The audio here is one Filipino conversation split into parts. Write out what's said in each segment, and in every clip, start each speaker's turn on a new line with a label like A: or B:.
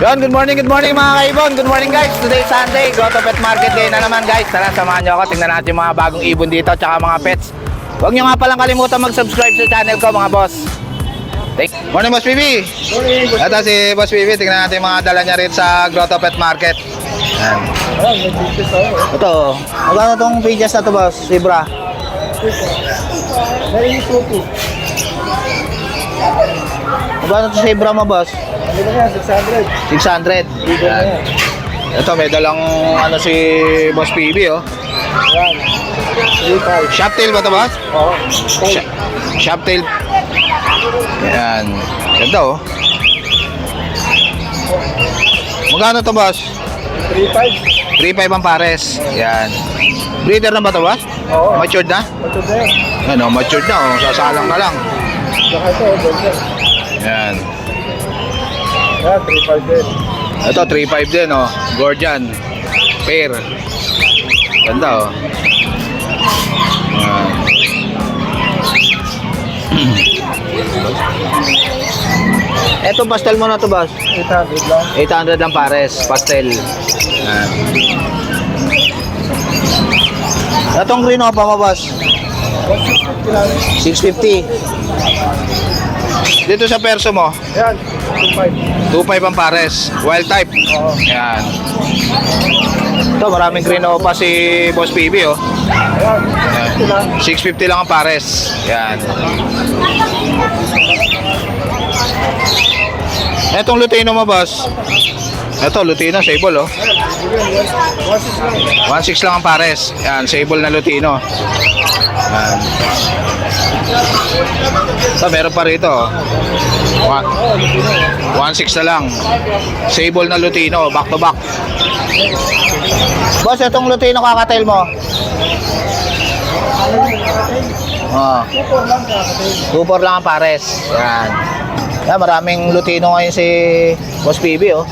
A: Good morning mga kaibon. Good morning guys. Today Sunday, Grotto Pet Market Day na naman guys. Tara, samahan nyo ako. Tingnan natin yung mga bagong ibon dito tsaka mga pets. Huwag nyo nga palang kalimutan mag-subscribe sa channel ko mga boss. Morning Boss PB.
B: Morning, Boss.
A: Ito si Boss PB. Tingnan natin yung mga dala niya rin sa Grotto Pet Market. Yan.
B: May business ako.
A: Ito. Magkano itong pages na to boss? Zebra.
B: May isupo.
A: Magkano ito zebra mo boss?
B: Ano na yan? 600.
A: 600.
B: Dito na yan.
A: Ito may dalang ano si Boss PB oh.
B: Yan. 3.5.
A: Shoptail ba ito boss?
B: Oo.
A: Shoptail. Yan. Ganda oh. Magkano to boss?
B: 3.5.
A: 3.5 ang pares. Yan. Breeder na ba to boss?
B: Oo.
A: Matured na?
B: Ito na yan.
A: Ano, matured na oh. Sasalang na lang.
B: Saka ito, ganda.
A: Yan.
B: Yan, 3.5 din.
A: Ito 3.5 din oh. Gordian. Pair. Ganda oh. Yan. Eto pastel mo na to boss.
B: 800 lang.
A: 800 lang pares, pastel. Yan. Itong green opa mo boss.
B: 150 lang.
A: 650. Dito sa perso mo,
B: Yan, 2.5.
A: 2.5 ang pares. Wild type.
B: Oo.
A: Yan. Ito maraming green opa si Boss PB oh.
B: Yan,
A: Yan.
B: 650 lang.
A: 650 lang ang pares. Yan. Etong Lutino mo boss. Ito Lutino, sable oh.
B: 1.6 lang.
A: 1.6 lang ang pares. Yan, sable na Lutino. Yan. Ito, meron pa rito. 1.6 na lang. Sable na Lutino, back to back. Boss, itong Lutino kakatail mo. Oh. 2.4 lang ang pares. Yan. Yan, maraming Lutino ngayon si Boss PB oh.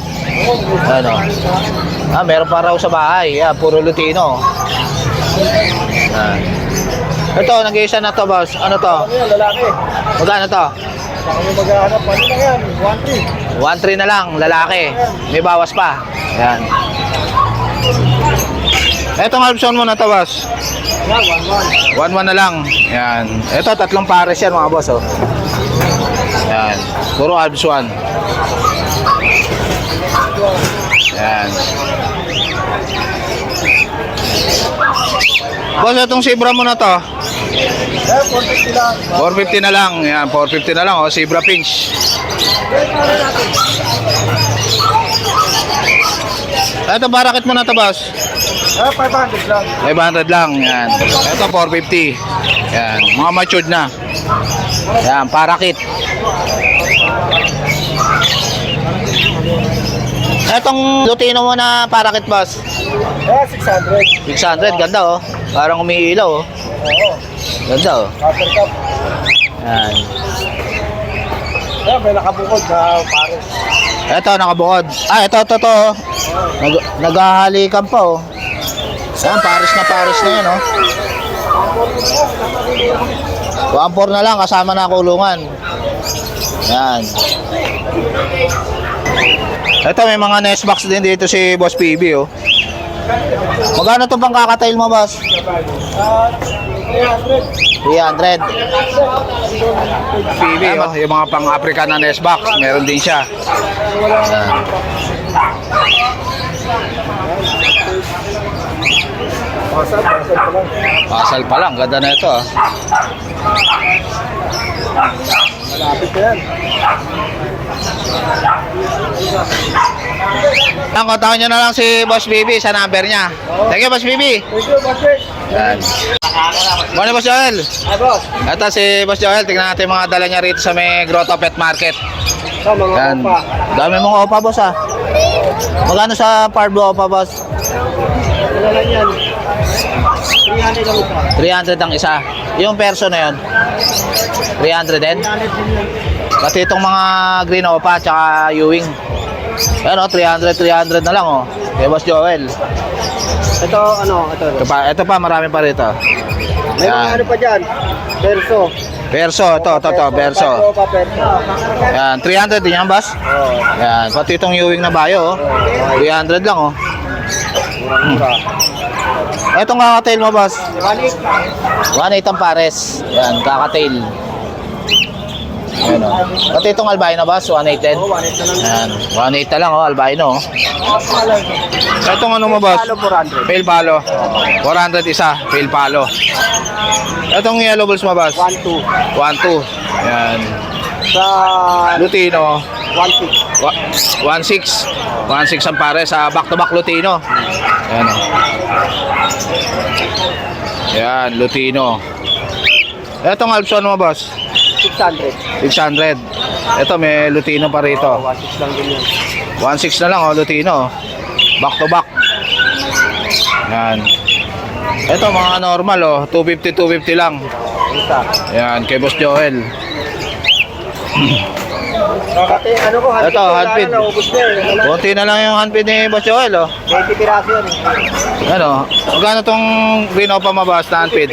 A: Ano? Meron pa raw sa bahay. Yan, puro Lutino. Yan. Ito, nag-iisa na to boss. Ano to?
B: Ano yan, lalaki?
A: Magkano to?
B: Baka may maghahanap. Ano lang yan? 1.3.
A: 1.3 na lang, lalaki. May bawas pa. Yan. Etong Albson mo na to boss.
B: Yan, 1.1.
A: 1.1 na lang. Yan. Ito, tatlong pares yan mga boss oh. Yan. Puro Albs 1. Yan. Boss, itong Zebra mo na to.
B: Yan, 450 lang.
A: 450 na lang. Yan, 450 na lang oh. Zebra Pinch. Ito, barakit mo na to boss.
B: Yan, 500 lang.
A: 500 lang. Yan. Ito, 450. Yan. Mga matured na. Yan, parakit. Etong Lutino mo na parakit boss.
B: Yan, 600.
A: 600, ganda oh. Parang umiilaw oh.
B: Oo.
A: Ganda oh.
B: Upper cup.
A: Yan.
B: Yan, may nakabukod na pares.
A: Ito, nakabukod. Ito. Naghahalikan pa oh. Yan, pares na yan oh. 1.4 na lang, kasama na kulungan. Yan. Ito, may mga nest box din dito si Boss PB oh. Magkano itong pangkakatail mo boss? 300. PB oh, yung mga pang-African na nest box, meron din siya. Yan.
B: Pasal pa lang.
A: Pasal pa lang, ganda na ito ah.
B: Malapit na yan.
A: Ang kontakin nyo na lang si Boss BB sa number niya. Thank you Boss BB.
B: Thank you, Patrick.
A: Yan. Morning Boss Joel.
B: Ay, boss.
A: Ito si Boss Joel, tingnan natin mga dala niya rito sa may Grotto Pet Market.
B: Ito, mga
A: Yan.
B: opa.
A: Dami mong opa boss ah. Magkano sa Pardo opa boss?
B: Ano lang yan? 300 lang ito.
A: 300 ang isa. Yung perso na yun. 300 din.
B: 300 din yan.
A: Pati itong mga green opa tsaka Ewing. Yan o, 300 na lang o. Kay Boss Joel.
B: Ito, ano, ito.
A: Ito pa, marami pa rito.
B: May mga
A: Yan.
B: ano pa dyan. Perso.
A: Perso, ito, Perso.
B: Opa, perso.
A: Yan, 300 din yan, boss.
B: Oo.
A: Yan, pati itong Ewing na bayo, oh. 300 lang, oh.
B: Mura.
A: Itong kakatail mo, boss.
B: 1.8.
A: 1.8 ang pares. Yan, kakatail. Yan, oh. Pati itong albino, boss, 1.8 din.
B: Oo, 1.8 na lang.
A: Yan, 1.8 na lang, oh, albino, oh. Itong ano mo, boss?
B: Palo 400.
A: Pale palo. 400 isa, pale palo. Itong yellow bulls mo, boss?
B: 1.2.
A: 1.2. Yan.
B: Sa
A: Lutino,
B: 1.6.
A: 1.6. 1.6 ang pare sa back-to-back Lutino. Yan, oh. Yan, Lutino. Itong Alpson mo, boss?
B: 600.
A: 600. Ito, may Lutino pa rito.
B: 1.6 lang din yun.
A: 1.6 na lang, oh, Lutino. Back-to-back. Yan. Ito, mga normal, oh. 250 lang.
B: Isa.
A: Yan, kay Boss Joel.
B: Kasi ano ko,
A: Ito, handpid.
B: Naubos na eh.
A: Konti na lang yung handpid ni Boss Joel, oh.
B: 20 piraso yan eh.
A: Ano, magkano tong Green Opa mabas na handpid?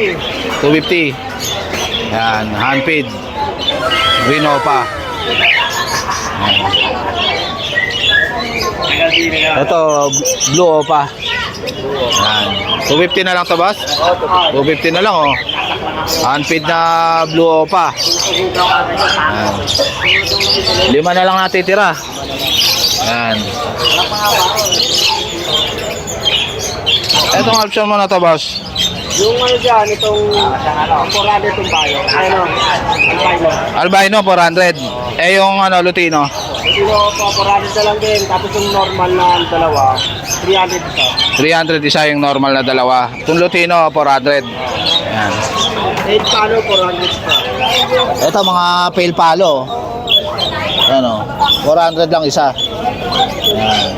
A: 250. Yan, handpid. Green Opa. Yan. Ito, Blue Opa. Yan. 250 na lang to, boss? 250 na lang, oh. Handpid na Blue Opa. Yan. 5 na lang natitira. Yan. Etong option mo na to, boss.
B: Yung ano dyan, itong Corrado itong bayo. Ano?
A: Albino 400. Eh yung ano Lutino,
B: Sino pa, Corrado na lang din. Tapos yung normal na dalawa, 300 isa.
A: 300 isa yung normal na dalawa. Itong Lutino 400. Yan.
B: 8 palo, 400 isa.
A: Ito mga pale palo. Ano, 400 lang isa. Yan.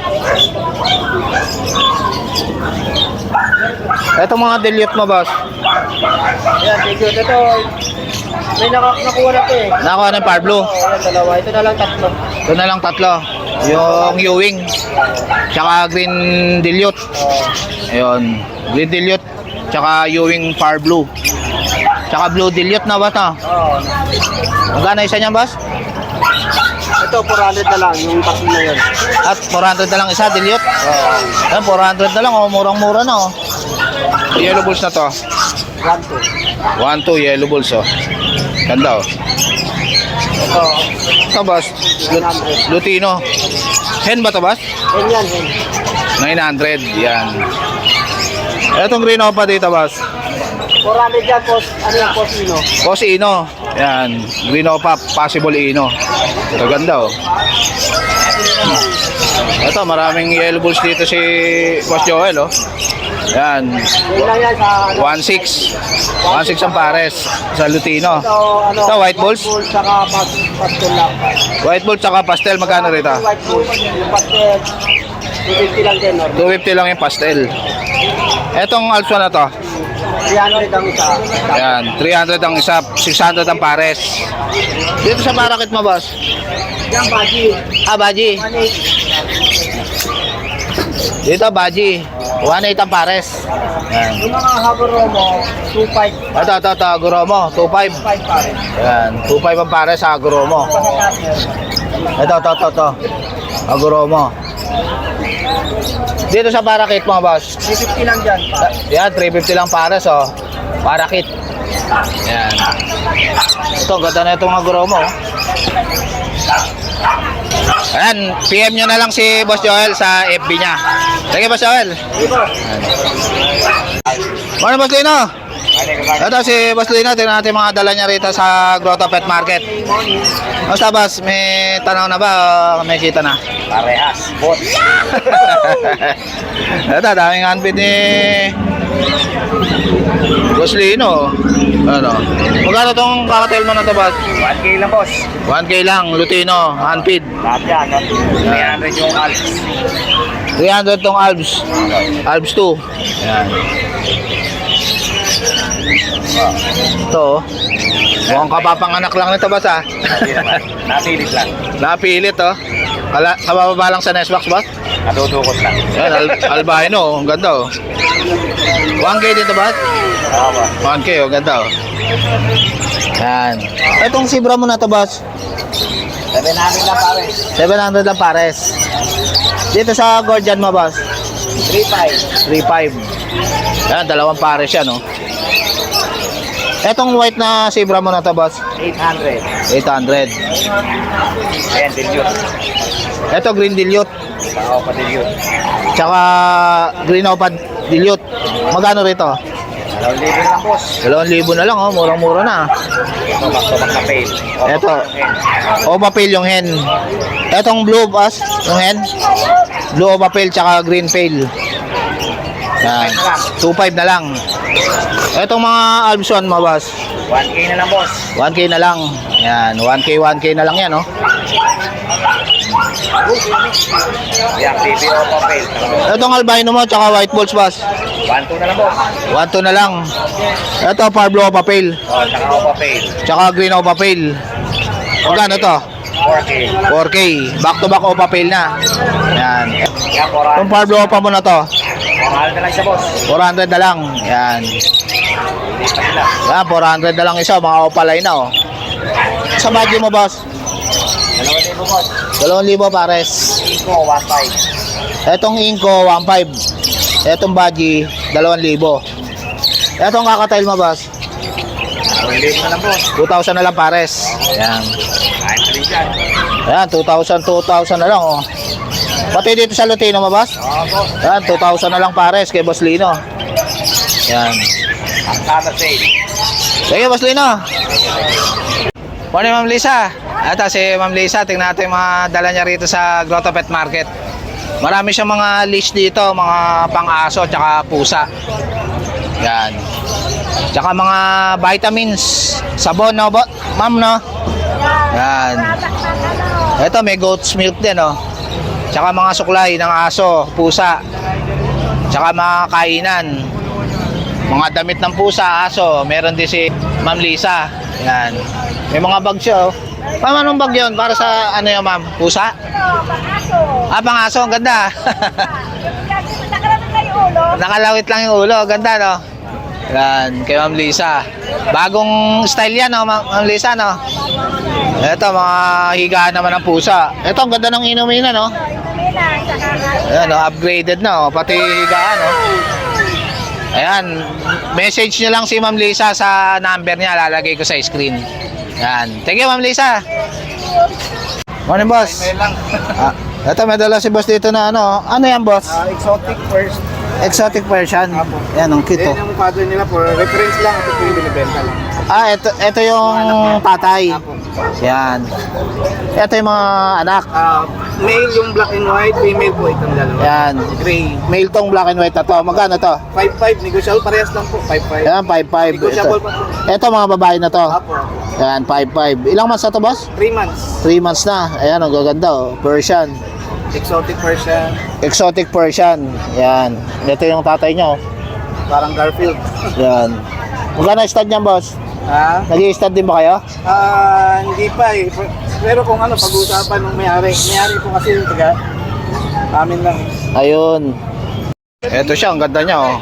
A: Ito mga dilute mo, boss.
B: Ayan, thank you. Ito, may nakuha na ito eh.
A: Nakuha ng Par Blue.
B: Ayan, dalawa. Ito na lang tatlo.
A: Ito na lang tatlo. Yung Ewing. Tsaka Green Dilute. Ayun. Green Dilute. Tsaka Ewing Par Blue. Tsaka Blue Dilute na ba ito?
B: Oo.
A: Magkano isa niyan, boss?
B: Ito, 400 na lang. Yung tatlo na yun.
A: At 400 na lang isa, Dilute. Ayan, 400 na lang. Oh, murang-mura na, oh. Yellow bulls na to.
B: 1, 2.
A: 1-2 yellow bulls, oh. Ganda, oh.
B: Ito,
A: Ito, boss.
B: 900.
A: Lutino. Hen ba to, boss?
B: Yan yan, yan.
A: 900. Yan. Etong Green Opa dito, boss.
B: 400 yan, post, ano yan, post ino.
A: Boss Ino. Yan. Green Opa, possible Ino. Ito, ganda, oh. Ito, maraming yellow bulls dito si Boss Joel, oh. Yan.
B: Yun lang yan sa, ano,
A: 1.6. 1.6 ang pares sa Lutino.
B: ito, ano,
A: Ito, white bulls?
B: saka pastel lang.
A: White bull tsaka pastel, magkano rito?
B: Yung white bulls, yung pastel, 250 lang din, normal.
A: 250 lang yung pastel. Etong Alpha na to.
B: 300 ang isa.
A: Yan, 300 ang isa, 600 ang pares. Dito sa parakit mo, boss.
B: Yan, baji.
A: Ah, Baji.
B: 1.8.
A: Dito, Baji. 1.8 ang pares. Yan.
B: Yung mga Haboromo, 2.5.
A: Ito, Aguromo, 2.5.
B: 5 pa rin.
A: Yan, 2.5 ang pares sa Aguromo. Ito. Aguromo. Dito sa parakit mo, boss.
B: 350 lang dyan.
A: Yan, 350 lang pares, oh. Parakit. Yan. Ito, ganda na itong Aguromo, oh. Ayan, PM nyo na lang si Boss Joel sa FB niya. Sige, Boss Joel. Ano, Boss Lino? Ito si Boss Lino, tingnan natin mga dala niya rito sa Grotto Pet Market. Basta, Boss, may tanaw na ba o may kita na?
B: Parehas, bot.
A: Ito, daming handpid ni Boss Lino. Ano? Magkano tong kakatail mo na to, Boss?
B: 1K lang, boss.
A: 1K lang, Lutino, handpid.
B: Lahat yan, no? 300 yung alps.
A: 300 tong Alps. Alps 2. Ayan. Ito, oh. Mukhang kapapanganak lang nito, Boss, ah.
B: Napilit lang.
A: Napilit, oh. Kabababa lang sa Nestbox, Boss.
B: Nadudukot lang.
A: Yan, albino. Ang ganda oh. 1K dito ba?
B: Oo ba?
A: 1K oh, ganda oh. Yan. Itong Sibra mo na to, boss.
B: 700 lang pare.
A: 700 lang pares. Dito sa Gordian mo, boss.
B: 3.5.
A: 3.5. Yan, dalawang pares yan oh. Etong white na Sibra mo na to, boss.
B: 800.
A: 800.
B: Ayan, dilute.
A: Ito green dilute.
B: Oo, pa dilute.
A: Tsaka green opad dilute. Magkano rito?
B: 2,000 lang boss.
A: 2,000 na lang oh, murang-mura na.
B: Ito, back-to-back na pail.
A: Ito. Opa-pail yung hen. Etong blue boss, yung hen. Blue opa-pail tsaka green pail. Yan. 2.5 na lang. Etong mga Alpson mo boss.
B: 1K na lang boss.
A: 1K na lang. Yan, 1K na lang yan oh.
B: Yan, PBO pa pail.
A: Etong albino mo tsaka white balls boss.
B: 1.2 na lang boss.
A: 1.2 na lang. Ito Pablo opa-pail.
B: Oo, tsaka ako pa pail.
A: Tsaka green opa-pail. Magkano to?
B: 4K.
A: 4K. Back to back opa-pail na. Yan.
B: Yan,
A: Itong Pablo opa mo na to.
B: mahal na lang siya boss.
A: 400 na lang. Yan. Yan, 400 na lang isa. Mga opalay na oh. Sa budget mo boss?
B: 2,000 boss.
A: 2,000 pares.
B: Iko, 1.5.
A: Etong Inco, 1.5. Etong Baji, 2,000. Etong kakatail mo boss?
B: 2,000 na lang boss.
A: 2,000 na lang pares. Yan.
B: Kahit na rin dyan.
A: Yan, 2,000 na lang oh. Pati dito sa Lutino mo boss?
B: Oo boss.
A: Yan, 2,000 na lang pares kay Boss Lino. Yan.
B: Ang tata sale.
A: Sige, Boss Lino. Morning, Ma'am Lisa. Ito si Ma'am Lisa, tingnan natin yung mga dala niya rito sa Grotto Pet Market. Marami siyang mga leash dito, mga pang-aso, tsaka pusa. Yan. Tsaka mga vitamins, sabon, no, ma'am, no? Yan. Ito, may goat's milk din, no? Tsaka mga suklay ng aso, pusa. Tsaka mga kainan. Mga damit ng pusa, aso. Meron din si Ma'am Lisa. Yan. May mga bag siya, oh. Ma'am, anong bag yun? Para sa ano yun, ma'am? Pusa?
C: Pang-aso.
A: Ah, pang-aso. Ang ganda.
C: Nakalawit lang yung ulo.
A: Nakalawit lang yung ulo. Ganda, no? Yan. Kay Ma'am Lisa. Bagong style yan, no? Ma'am Lisa, no? Ito, mga higaan naman ng pusa. Ito, ang ganda ng inumin, no? Ayan, no? Upgraded na, oh. Pati higaan, no? Ayan. Message nyo lang si Ma'am Lisa sa number niya. Lalagay ko sa screen. Yan. Thank you, Ma'am Lisa. Morning, boss.
B: May lang.
A: Ito, may dala si boss dito na ano. Ano yan, boss?
B: Exotic first.
A: Exotic version.
B: Apo.
A: Yan, ang cute, oh.
B: Yan yung father nila for reference lang. Ito po yung binibenta lang.
A: Ah, ito yung tatay.
B: Apo.
A: Yan. Ito yung mga anak.
B: Male yung black and white, female po itong dalawa.
A: Yan.
B: Gray.
A: Male tong black and white na to. Magkano to?
B: 5.5, negotiable parehas lang po. 5.5.
A: Yan, 5.5.
B: Negotiable pa po.
A: Ito mga babae na to.
B: Apo.
A: Yan, 5.5. Ilang months na to, boss?
B: 3 months.
A: 3 months na. Ayan, ang gaganda, oh. Persian.
B: Exotic Persian.
A: Exotic Persian. Yan. Ito yung tatay niya, oh.
B: Parang Garfield.
A: Yan. Magkano stud niyan, boss?
B: Ha?
A: Nag-i-stud din ba kayo?
B: Hindi pa eh. Pero kung ano, pag-uusapan ng may-ari. May-ari po kasi yung taga. Amin lang.
A: Ayun. Ito siya, ang ganda niya, oh.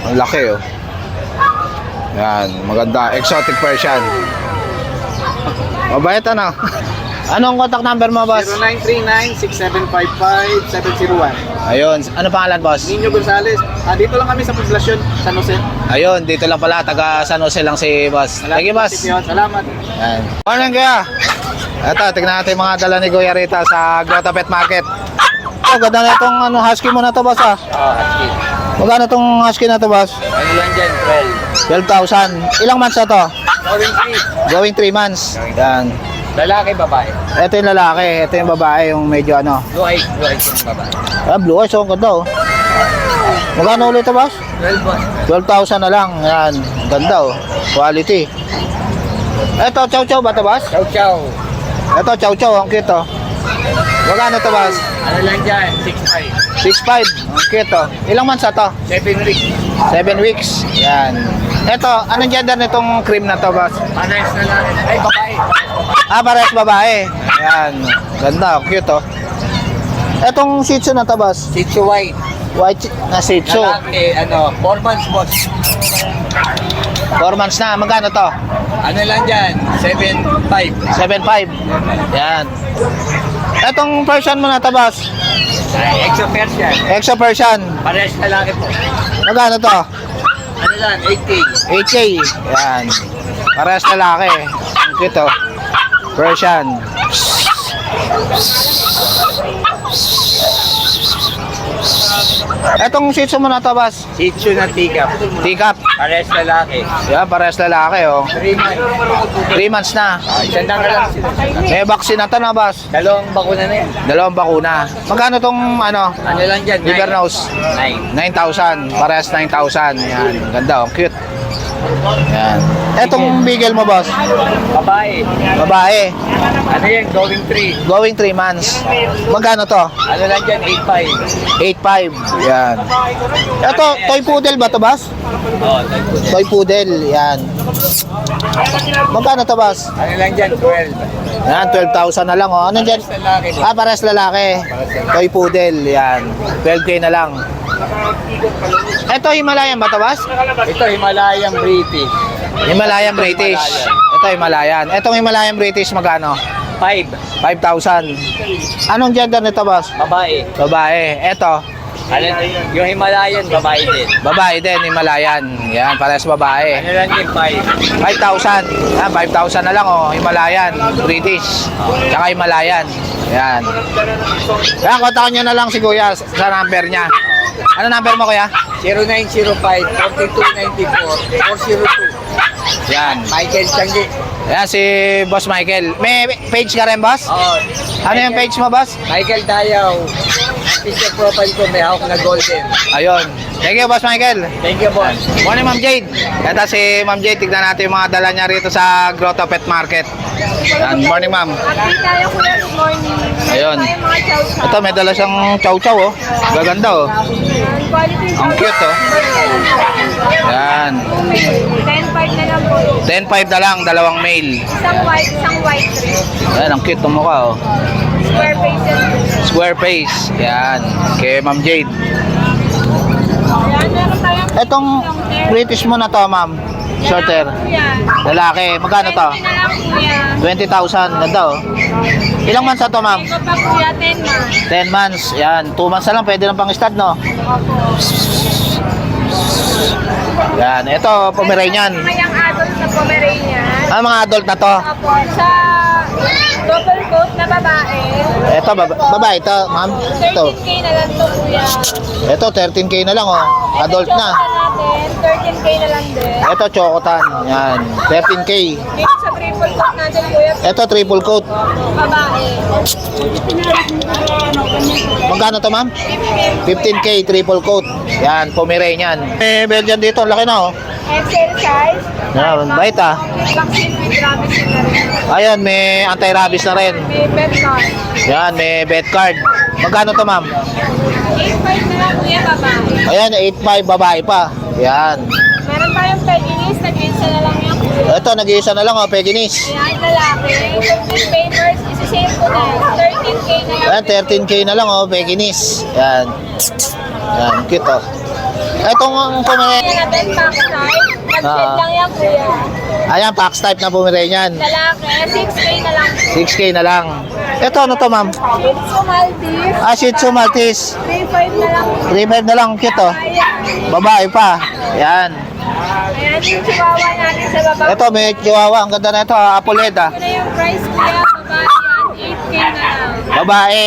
A: Ang laki, oh. Yan, maganda. Exotic Persian. Mabait, ano? Anong contact number mo, boss?
B: 0939-6755-701.
A: Ayun. Ano pangalan, boss?
B: Nino Gonzales. Dito lang kami sa poblasyon, San Jose.
A: Ayun, dito lang pala. Taga San Jose lang si boss. Thank you, boss.
B: Salamat.
A: Yan. Morning, kuya. Ito, tignan natin yung mga dala ni Kuya Rita sa Grotto Pet Market. Oh, ganda na itong ano, husky mo na to, boss, ah.
B: Husky.
A: Magkano itong husky na to, boss?
B: Ano lang dyan,
A: 12,000. Ilang months na to?
B: 12.
A: Going 3 months. Yan.
B: Lalaki, babae.
A: Ito yung lalaki, ito yung babae, yung medyo ano.
B: Blue eyes yung babae.
A: Ah, blue eyes, oh, ang ganda, oh. Magkano ulit ito, boss?
B: 12 boss.
A: 12,000 na lang. Yan, ganda, oh. Quality. Ito, chow chow ba ito, boss?
B: Chow chow.
A: Ito, chow chow, ang cute, oh. Magkano ito, boss?
B: Ano lang dyan, 6'5".
A: 6'5", ang cute, oh. Ilang months na to?
B: 7 weeks.
A: 7 weeks. Yan. Ito, anong gender nitong cream na to, boss?
B: Pares na lang. Ay, babae.
A: Ah, parehas babae. Yan. Ganda, cute, oh. Etong Shih Tzu na to, boss.
B: Shih Tzu White.
A: White na Shih Tzu.
B: Lalaki, 4 months boss.
A: 4 months na. Magkano to?
B: Ano lang dyan? 7.5.
A: 7.5. Yan. Etong Persian mo na to, boss.
B: Exo Persian.
A: Exo Persian.
B: Parehas lalaki po.
A: Magkano to?
B: Ano lang, 8K.
A: 8K. Yan. Parehas lalaki. Ang cute, oh. Persian. Etong Shih Tzu mo na to, boss.
B: Shih Tzu na teacup.
A: Teacup.
B: Parehas lalaki.
A: Yan, parehas lalaki, oh.
B: 3 months.
A: 3 months na.
B: Isang lang lang sila.
A: May vaccine na to na, boss.
B: Dalawang bakuna na yan.
A: 2 bakuna. Magkano tong, ano,
B: Ano lang dyan?
A: liver nose?
B: 9.
A: 9,000. Parehas 9,000. Yan. Ganda, oh. Cute. Yan. Etong bigel mo, boss.
B: Babae.
A: Babae.
B: Ano yan? Going 3.
A: Going 3 months. Magkano to?
B: Ano lang dyan? 8.5.
A: 8.5. Yan. Ito, toy poodle ba to, boss?
B: Oh, type po dyan.
A: Toy poodle. Yan. Magkano to, boss?
B: Ano lang dyan? 12.
A: Yan, 12,000 na lang, oh. Ano dyan?
B: Lalaki.
A: Ah, parehas lalaki. Toy poodle. Yan. 12K na lang. Ito, Himalayan ba to, boss?
B: Ito, Himalayan British.
A: Himalayan British. Ito, Himalayan. Etong Himalayan British, magkano?
B: 5.
A: 5,000. Anong gender nito, boss?
B: Babae.
A: Babae. Ito,
B: Ano, yung Himalayan, babae din.
A: babae din, Himalayan. Yan, parehas babae.
B: Ano lang din, 5.
A: 5,000. Yan, 5,000 na lang, oh. Himalayan, British. Tsaka Himalayan. Yan. Yan, kontakin nyo na lang si Kuya sa number niya. Ano number mo, Kuya?
B: 0905-4294-402.
A: Yan.
B: Michael Changi.
A: Yan, si Boss Michael. May page ka rin, boss?
B: Oh,
A: Ano yung page mo, boss?
B: Michael Dayaw. Picture profile ko, may hawak na golden.
A: Ayun. Thank you, Boss Michael.
B: Thank you, boss.
A: Morning, Ma'am Jade. Ito si Ma'am Jade. Tignan natin yung mga dala niya rito sa Grotto Pet Market. Yan. Morning, Ma'am.
C: Update tayo kuya, good morning.
A: Ayun.
C: Tayo mga chow-chow.
A: Ito, may dala siyang chow-chow, oh. Gaganda, oh.
C: Yan, quality
A: Ang cute, oh. Yan.
C: 10.5 na lang po.
A: 10.5 na lang, dalawang male.
C: Isang white trim.
A: Yan, ang cute ng mukha, oh.
C: Square face yan.
A: Square face. Yan. Kay Ma'am Jade.
C: Yan, meron tayong
A: Etong British mo na to, ma'am. Short hair.
C: Kuya.
A: Lalaki. Magkano to?
C: 20 na lang kuya.
A: 20,000. Ganda, oh. Ilang months na to, ma'am?
C: Ito pa kuya, 10 months.
A: 10 months. Yan. 2 months na lang. Pwede na pang stud, no?
C: Opo.
A: Yan. Ito, Pomeranian.
C: Mayang adult na Pomeranian.
A: Ah, mga adult na to.
C: Opo. Sa double coat na babae.
A: Ito, babae. Ito, ma'am. Ito.
C: 13K na lang to kuya.
A: Ito, 13K na lang, oh. Adult
C: Ito,
A: na.
C: natin, 13K na lang din.
A: Ito, chocotan. Yan. 13K.
C: Dito sa triple coat natin kuya,
A: Ito, triple coat.
C: babae.
A: Magkano to, ma'am? 15K, triple coat. Yan, Pomeranian. May Belgian dito. Laki na, oh.
C: XL size.
A: Yan, bait, ah.
C: Vaccine with rabies na rin.
A: Ayan, may anti-rabies na rin.
C: May bed card.
A: Yan, may vet card. Magkano to, ma'am?
C: 8.5 na lang kuya, babae.
A: Ayan, 8.5, babae pa. Yan.
C: Meron tayong peginis, nag-isa na lang yan kuya.
A: Ito, nag-iisa na lang, oh, Pekinis.
C: Ayan, lalaki. Complete papers, isi-save ko na. 13K na lang.
A: Ayan, 13K na lang, oh, Pekinis. Yan. Yan, cute, oh. Etong Pomeranian.
C: Ayan natin, pack size. Nag-save lang yan kuya.
A: Ayan, Pax type na Pomeranian.
C: Lalaki, 6K na lang.
A: 6K na lang. Ito, ano to, ma'am?
C: Shih Tzu Maltese,
A: Ah, Shih Tzu Maltese.
C: 3.5 na lang.
A: 3.5 na lang, cute, oh.
C: Ayan.
A: Babae pa. Yan.
C: Ayan yung chihuahua natin sa baba.
A: Ito, may chihuahua. Ang ganda na ito, Apoleda.
C: Ito na yung price kuya, babae yan, 8K na lang.
A: Babae,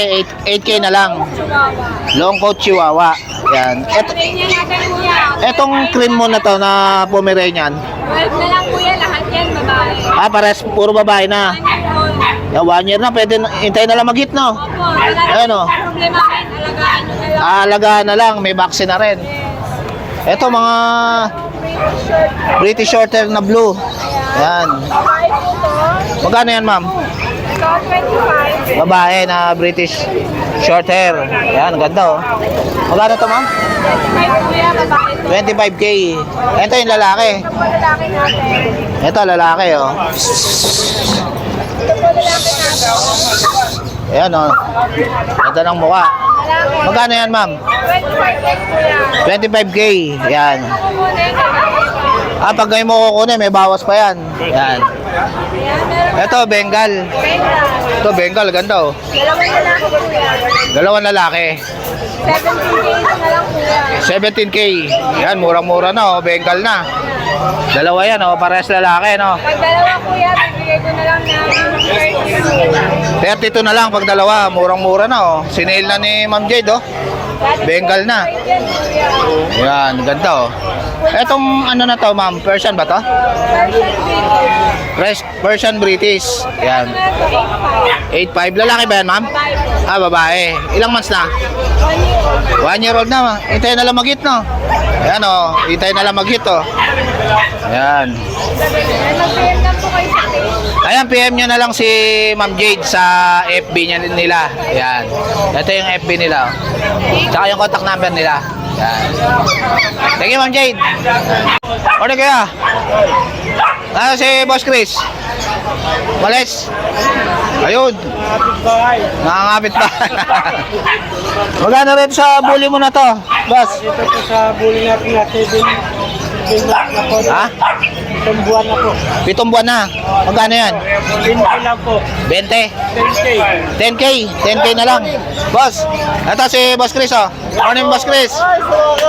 A: 8K na lang.
C: Chihuahua.
A: Long coat chihuahua. Yan.
C: Pomeranian natin kuya.
A: Etong cream mo na to na Pomeranian.
C: 12 na lang kuya, lahat yan babae.
A: Ah, pares puro babae na.
C: 1 year old.
A: Yeah, 1 year na, pwede hintayin na lang mag-hit, no?
C: Opo, wala na
A: Ayan, oh.
C: problema rin, alagaan nyo na lang.
A: Alagaan na lang, may vaccine na rin. Ito, mga
C: Pretty short.
A: British Shorthair na blue. Yan.
C: Babae po to.
A: Magkano yan, ma'am?
C: Ito, 25.
A: Babae na British Shorthair. Yan, ganda, oh. Magkano to, ma'am?
C: 25 kuya, babae to.
A: 25K. Ito yung lalaki.
C: Ito po lalaki natin.
A: Ito, lalaki, oh.
C: Ito po lalaki natin.
A: Ayan, oh. Ganda ng mukha.
C: Malaki.
A: Magkano yan, ma'am?
C: 25K kuya.
A: 25K. Yan.
C: Ako muna yung lalaki.
A: Pag ngayon mo kukunin, may bawas pa yan. Yan.
C: Ayan, meron
A: Ito, Bengal.
C: Bengal.
A: Ito, Bengal. Ganda, oh.
C: Dalawang lalaki kuya.
A: Dalawang lalaki.
C: 17K na lang kuya.
A: 17K. Yan, murang-mura na, oh. Bengal na. Dalawa yan, oh. Parehas lalaki, no?
C: Pag dalawa kuya, bibigay ko na lang ng
A: 32 na lang pag dalawa. Murang-mura na, oh. Sinail na ni Ma'am Jade, oh. Bengal na.
C: Yan kuya.
A: Yan, ganda, oh. Etong ano na to, ma'am? Persian ba to? Persian British. Yan. 8'5". Lalaki ba yan, ma'am? Babae. Ilang months na? 1 year old na. Hintay na lang mag-hit, no? Ayan, oh. Hintay na lang mag-hit, oh. Ayan.
C: Mag-PM lang po kayo sa page.
A: Ayan, PM nyo na lang si Ma'am Jade sa FB nila. Ayan. Ito yung FB nila, oh. Tsaka yung contact number nila. Ayan. Thank you, Ma'am Jade. Ano kaya? Ano si Boss Chris? Malis? Ayun. Nakangapit pa. Magkano rin sa bully mo na to, boss?
B: Dito po sa bully natin na 7 na po.
A: Ha?
B: 7 buwan na po.
A: 7 buwan na. Magkano yan?
B: 20 lang po.
A: 20?
B: 10K.
A: 10K? 10K na lang. Boss, ito si Boss Chris, oh. Morning, Boss Chris.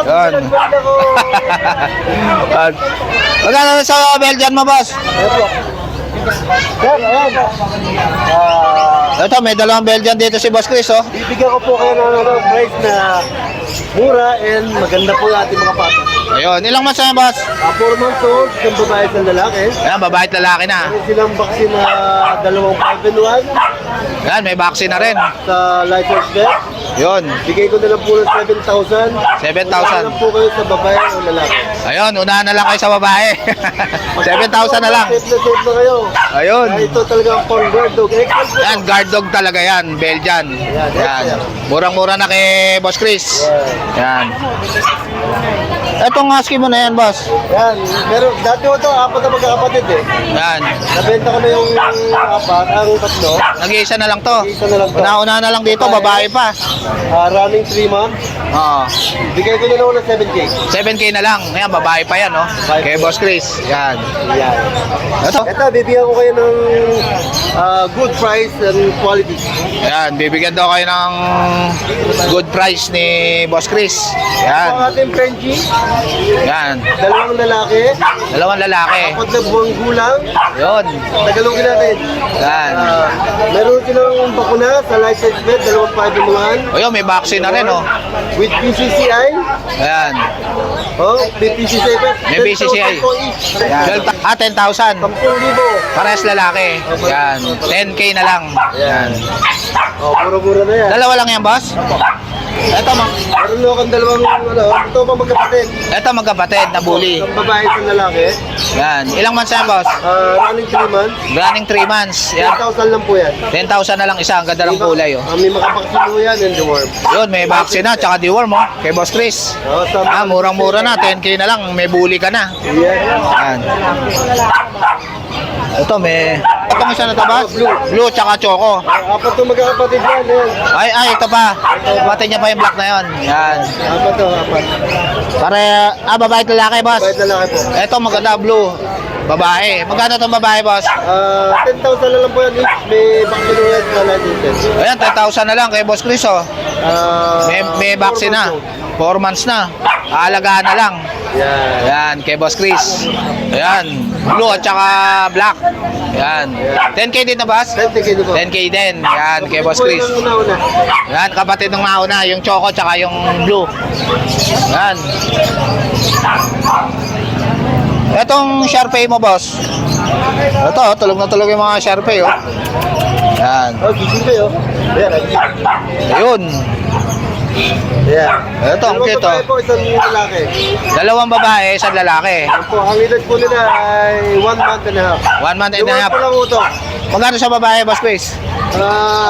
A: Yun. Yun. Magkano rin sa Belgian mo, boss?
B: Sir, ayan.
A: Ito, may dalawang Belgian dito si Boss Chris, oh.
B: Bibigyan ko po kayo ng price na mura and maganda po yung ating mga pato.
A: Ayun, ilang months na yan, boss?
B: 4 months old, isang babae at lalaki.
A: Ayan, babae at lalaki na.
B: Meron silang vaccine na 2 5-in-1
A: Ayan, may vaccine na rin.
B: sa license vet.
A: Yun,
B: Bigay ko na lang po ng 7,000.
A: 7,000.
B: Wala lang po kayo sa babae o lalaki.
A: Ayun, unahan na lang kayo sa babae. 7,000 na lang.
B: Safe na kayo.
A: Ayun.
B: Ito talaga ang phone guard dog. Excellent po.
A: Yan, guard dog talaga yan, Belgian. Yan. Murang-mura na kay Boss Chris. Yan. Etong husky mo na yan, boss.
B: Yan. Pero dati ko ito, 4 na magkakapatid eh.
A: Yan.
B: Nabenta ko na yung 4, ang 3.
A: Nag-iisa na lang to.
B: Isa na lang to.
A: Una-una na lang dito, babae pa.
B: Running 3 months.
A: Oo.
B: Bigay ko na lang ng 7K.
A: 7K na lang. Ayan, babae pa yan, no? Kay Boss Chris. Yan.
B: Yan.
A: Ito.
B: Ito, bibigyan ko kayo ng good price and quality.
A: Yan, bibigyan daw kayo ng good price ni Boss Chris.
B: Ang
A: Yan.
B: ating Frenchie,
A: Yan.
B: 2 lalaki,
A: Dalawang lalaki.
B: 4 buwang gulang.
A: Yun.
B: Tagalogin natin.
A: Yan.
B: Meron silang bakuna sa license vet, 2 5-in-1
A: O yun, may vaccine na rin, oh.
B: with PCCI.
A: Ayan.
B: Oh, may PCCI pa.
A: May PCCI.
B: 10,000 po each.
A: 10,000.
B: 10,000.
A: Parehas lalaki. Yan. 10K na lang. Yan.
B: Oh, mura-mura na yan.
A: Dalawa lang yan, boss? Ito,
B: Meron na akong dalawang, ito pa magkapatid.
A: ito magkapatid na bully.
B: Ang babae sa lalaki.
A: Yan. Ilang months yan, boss?
B: Running 3 months.
A: Running 3 months. Yan.
B: 10,000 lang po yan.
A: 10,000 na lang isa. Ang ganda ng kulay, oh.
B: May makapaksin po yan and the worm.
A: Yun, may vaccine na. Tsaka deworm, oh. Kay Boss Chris.
B: Oh,
A: Murang-mura na. 10K na lang. May bully ka na.
B: yeah.
A: Yan. Ito, may... Itong isa na to, boss? Blue, tsaka choco.
B: Apat to magkakapatid yan. Yan.
A: Ito pa. Pati niya pa yung black na yon. Yan.
B: Apat to, apat.
A: Babae at lalaki, boss.
B: Bayad na lang po.
A: Ito, maganda, blue. Babae. Magkano itong babae, boss?
B: 10,000 na lang po yan. May vaccine yan sa license.
A: Ayan, 10,000 na lang kay Boss Chris, oh. May vaccine na. 4 months na. Aalagaan na lang.
B: Yan.
A: Ayan, kay Boss Chris. Ayan, blue at saka black. Ayan. 10K din na, boss?
B: 10K po.
A: 10K din. Ayan, kay Boss Chris.
B: Una-una.
A: Ayan, kapatid ng nauna, yung choco tsaka yung blue. Ayan. Etong Sharpei mo, boss. Ito, tulog na tulog yung mga Sharpei, oh. Ayan.
B: Oh, gising kayo. Ayan.
A: Ayun.
B: Yeah.
A: Ito, ang cute, oh.
B: po, isang lalaki.
A: Dalawang babae, isang lalaki.
B: Yan po, ang edad po nila ay 1 month and a half.
A: 1 month and a
B: Iwan
A: half.
B: ko lang ito.
A: Magkano sa babae, Boss Chris?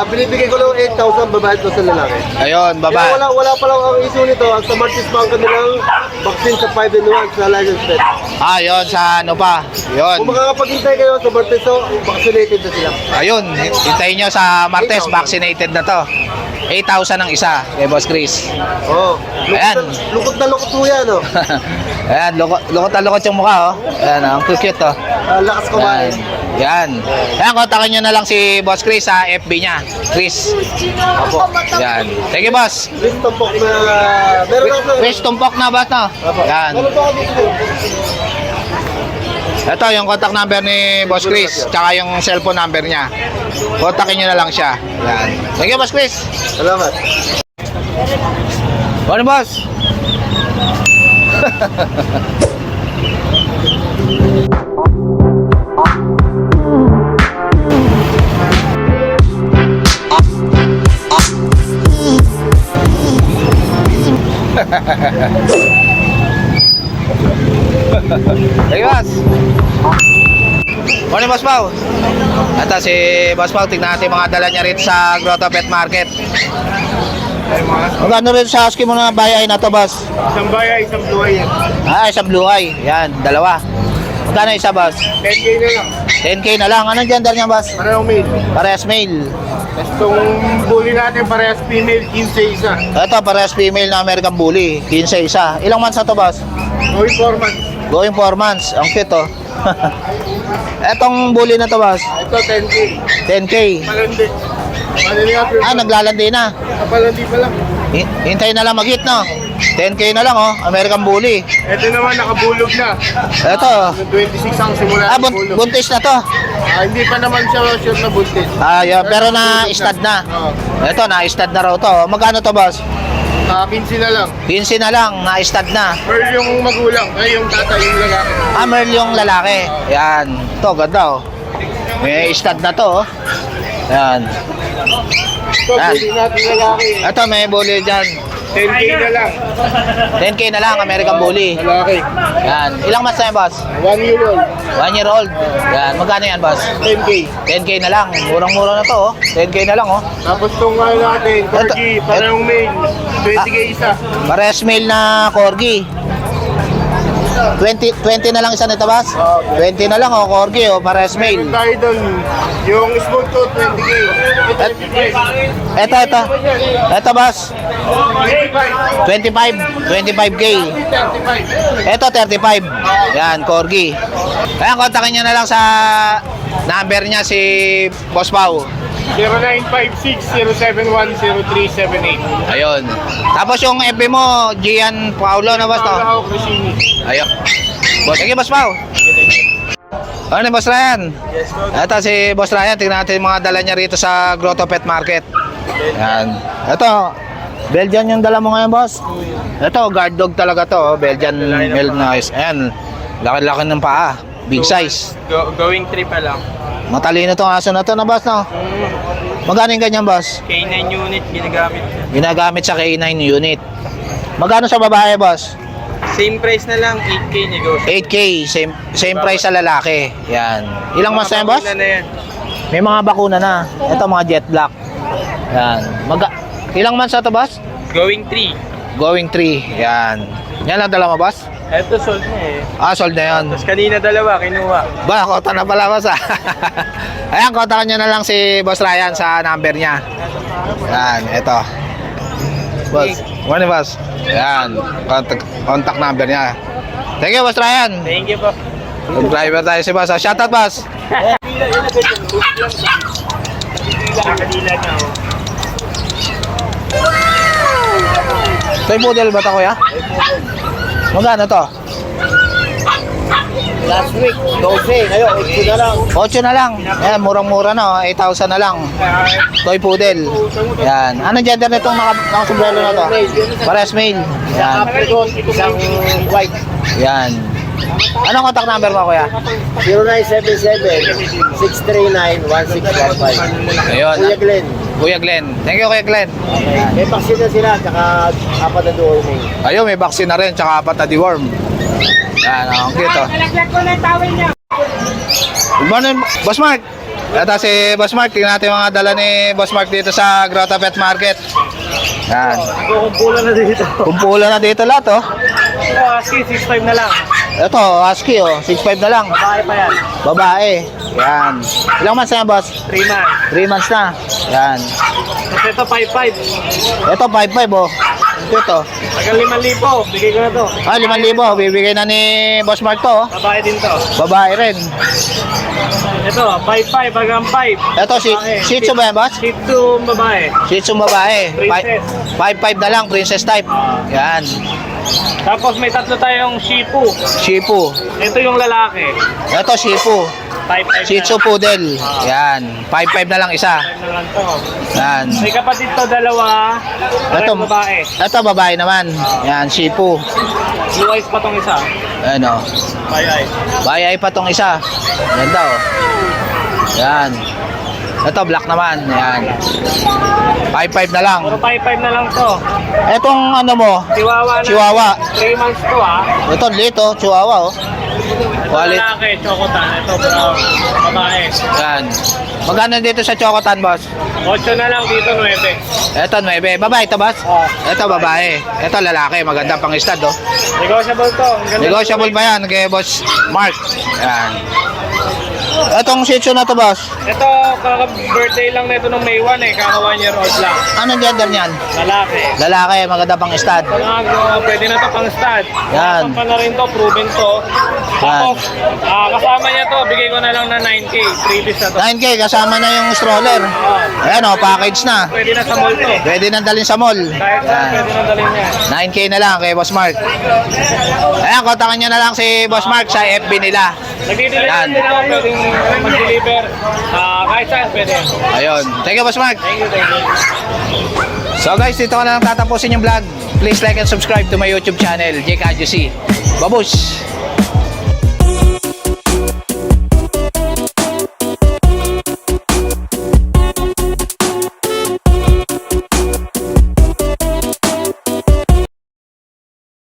B: Binibigay ko lang 8,000 babae ito sa lalaki.
A: Ayun,
B: Kaya
A: babae.
B: wala pa lang ang issue nito. Ang sa Martis Bank kanilang vaccine sa 5-in-1 sa license pet.
A: Ah, yun, sa ano pa.
B: Kung
A: Yun.
B: makakapaghintay kayo sa Martis, vaccinated na sila.
A: Ayun, hintayin nyo sa Martes, vaccinated na to. 8,000 ang isa, kay Boss Chris.
B: Oh,
A: Ayan.
B: lukot na lukot po yan, oh.
A: Ayan, lukot na lukot yung mukha, oh. Ayan, ang cute, oh.
B: Lakas kumain.
A: Yan. Ayan, kontakin nyo na lang si Boss Chris sa FB niya. Chris.
B: Opo.
A: Yan. Thank you, Boss.
B: Chris Tumpok na... Meron ako.
A: Chris, tumpok na ba ito? Yan.
B: Meron pa ako dito.
A: Ito yung contact number ni Boss Chris, tsaka yung cellphone number niya. Kontakin nyo na lang siya. Yan. Thank you, Boss Chris.
B: Salamat.
A: Ano, Boss? Thank you, Boss. Morning, Boss Pao. Ito si Boss Pao, tignan natin mga dala niya rito sa Grotto Pet Market. Magkano rin sa husky mo na bayay na to, Boss?
B: Isang baya, isang buhay yan.
A: Ah, isang blue eye. Yan, dalawa. Magkano isa, Boss?
B: 10K na lang.
A: 10K na lang. Anong gender niya, Boss?
B: Parehong male.
A: Parehas male.
B: Itong bully natin parehas female, 15 isa.
A: Ito, parehas female na American Bully. 15 isa. Ilang months na to, Boss?
B: Going 4 months.
A: Going 4 months. Ang cute, oh. Etong bully na to, Boss?
B: Ito 10K.
A: 10K.
B: Palandi. Palandi nga
A: Ah, naglalandi na.
B: Palandi pa lang.
A: Hintay na lang mag-hit, no? 10K na lang, oh. American Bully.
B: Ito naman nakabulog na.
A: Ito.
B: 26 ang simula
A: Ah,
B: ng bulog.
A: buntis na to.
B: Hindi pa naman siya sure na buntis.
A: Ah, yeah, pero na-stud na.
B: Oo.
A: Ito, na-stud na raw to. Magkano to, Boss?
B: 15 na lang.
A: 15 na lang, na-stud na.
B: Pearl yung magulang. Ay, yung tatay yung lalaki.
A: Ah, Merl yung lalaki. Yan. Ito, ganda, oh. May stud na to, oh. Yan.
B: Ito,
A: Yan.
B: bully natin lalaki.
A: Ito, may bully dyan.
B: 10K na lang.
A: 10K na lang, American Bully.
B: Lalaki.
A: Yan. Ilang months na yan, Boss?
B: 1 year old.
A: 1 year old. Yan. Magkano yan, Boss?
B: 10K.
A: 10K na lang. Murang-mura na to, oh. 10K na lang, oh.
B: Tapos itong ano natin, Corgi, parehong male. 20K isa.
A: Parehas male na Corgi. 20 na lang isa nito, Boss? 20 na lang, oh. Corgi, oh. Parehas male.
B: Meron tayo doon, yung smooth coat, 20K.
A: Ito. Ito, Boss. 25. 25K.
B: 35.
A: Ito, 35. Yan, Corgi. Kaya kontakin nyo na lang sa number niya si Boss Pao.
B: 0956-071-0378.
A: Ayun. Tapos yung FB mo, Gian Paulo na, Boss, no?
B: Paolo Crisini.
A: Ayun. Boss, sige, Boss Pao. Ano, Boss Ryan? Ito si Boss Ryan. Tingnan natin yung mga dala niya rito sa Grotto Pet Market. Yan. Ito, Belgian yung dala mo ngayon, Boss. Ito, guard dog talaga to. oh. Belgian male noise. Ayan. Laki-laki ng paa. Big size.
B: Going 3 pa lang.
A: Matalino tong aso na to, na, Boss, no? Magkano yung ganyan, Boss?
B: K9 unit ginagamit.
A: Ginagamit sa K9 unit. Magkano sa babae, Boss?
B: Same price na lang, 8K negosyo.
A: 8K. Same price sa lalaki. Yan. Ilang months na yan, Boss?
B: Na yan.
A: May mga bakuna na. Ito, mga jet black. Yan. Ilang months na to, Boss?
B: Going 3.
A: Going 3. Yan. Yan lang dala mo, Boss?
B: Eto sold na eh.
A: Ah, sold na yun.
B: Tapos kanina dalawa, kinuha.
A: Ba, kota na pala, Boss, ah. Ayan, kontakan nyo na lang si Boss Ryan sa number niya. Yan, ito. Boss, morning, Boss. Yan, contact number niya. Thank you, Boss Ryan.
B: Thank you po.
A: Driver tayo si Boss. Shoutout, Boss.
B: Kanina na oh.
A: Toy poodle ba ito, kuya? Magkano to?
B: Last week, 12. Ngayon, 8 na lang.
A: 8 na lang. Ayan, murang-mura na, oh. 8,000 na lang. Toy poodle. Yan. Anong gender nitong nakasumbrelo na to? Parehas male. Yan.
B: Apricot, isang white.
A: Yan. Anong contact number mo, kuya?
B: 0977-639-1615.
A: Ayun.
B: Kuya Glenn.
A: Kuya Glenn. Thank you, Kuya Glenn.
B: May vaccine na sila, tsaka apat na doon may.
A: Ayun, may vaccine na rin, tsaka apat na deworm. Yan, ang cute, oh.
C: Nalaglag ko na yung towel niya.
A: Good morning, Boss Mark. Ito si Boss Mark. Tingnan natin yung mga dala ni Boss Mark dito sa Grotto Pet Market. Yan.
B: Kukumpula na dito.
A: Kumpula na dito lahat, oh.
B: Ito, ASCII, 6'5 na lang.
A: Ito, husky, oh. 6'5 na lang.
B: Babae pa yan.
A: Babae. Yan. Ilang months na yan, boss?
B: 3 months.
A: 3 months na. Yan.
B: Kasi ito, 5'5.
A: Ito, 5'5, oh. Ito.
B: Hanggang 5,000. Bigay ko na to.
A: Ah, 5,000. Bibigay na ni Boss Mark to, oh.
B: Babae din to.
A: Babae rin.
B: Ito, 5'5 hanggang 5.
A: Ito, Shih Tzu ba yan, boss?
B: Shih Tzu babae.
A: Shih Tzu babae.
B: Princess.
A: 5'5 na lang, princess type. Yan.
B: Tapos may tatlo tayong Shih Tzu.
A: Shih Tzu.
B: Ito yung lalaki.
A: Ito, Shih Tzu.
B: 5'5
A: Shih Tzu Poodle. Yan. 5'5 na lang isa.
B: na lang to.
A: Yan.
B: May kapatid to, dalawa.
A: Ito,
B: Ito, babae.
A: ito babae naman. Yan, Shih Tzu.
B: Blue eyes pa tong isa.
A: Ano.
B: Bye-bye.
A: Bayay pa tong isa. Ganda, oh. Yan. Ito, black naman. Yan. 5'5 na lang.
B: Puro 5'5 na lang to.
A: Etong ano mo,
B: Chihuahua na.
A: Chihuahua.
B: 3 months to
A: Ito, lito, Chihuahua, oh.
B: Ito
A: Quality.
B: lalaki, chocotan. Ito brown. Babae.
A: Yan. Magkano dito sa Chocotan, boss?
B: 8 na lang dito, 9.
A: Ito, 9. Babae ito, boss?
B: Oh.
A: Ito, babae. Ito, lalaki. Maganda pang stud, oh.
B: Negotiable to. Ang ganda.
A: Negotiable pa yan kay Boss Mark. Yan. Itong Shih Tzu na to, boss.
B: Ito, kaka-birthday lang nito nung May 1 Kaka 1 year old lang.
A: Anong gender niyan?
B: Lalaki.
A: Lalaki, maganda pang stud.
B: Pwede na to pang stud.
A: Yan.
B: Pa na rin to, proven to. Tapos, kasama niya to, bigay ko na lang na 9K. Previous na to.
A: 9K, kasama na yung stroller. Ayan, oh, package na.
B: Pwede na sa mall to.
A: Pwede nang dalhin sa mall.
B: Kahit saan,
A: Yan.
B: pwede na dalhin niya.
A: 9K na lang kay Boss Mark. Ayan, kontakan nyo na lang si Boss Mark sa FB nila.
B: Nagdi-deliver
A: Yan.
B: din ako, pwedeng mag-deliver. Kahit saan, pwede.
A: Ayun. Thank you, Boss Mark.
B: Thank you, thank you.
A: So guys, dito ko na lang tatapusin yung vlog. Please like and subscribe to my YouTube channel, Jake Adjusi. Babush!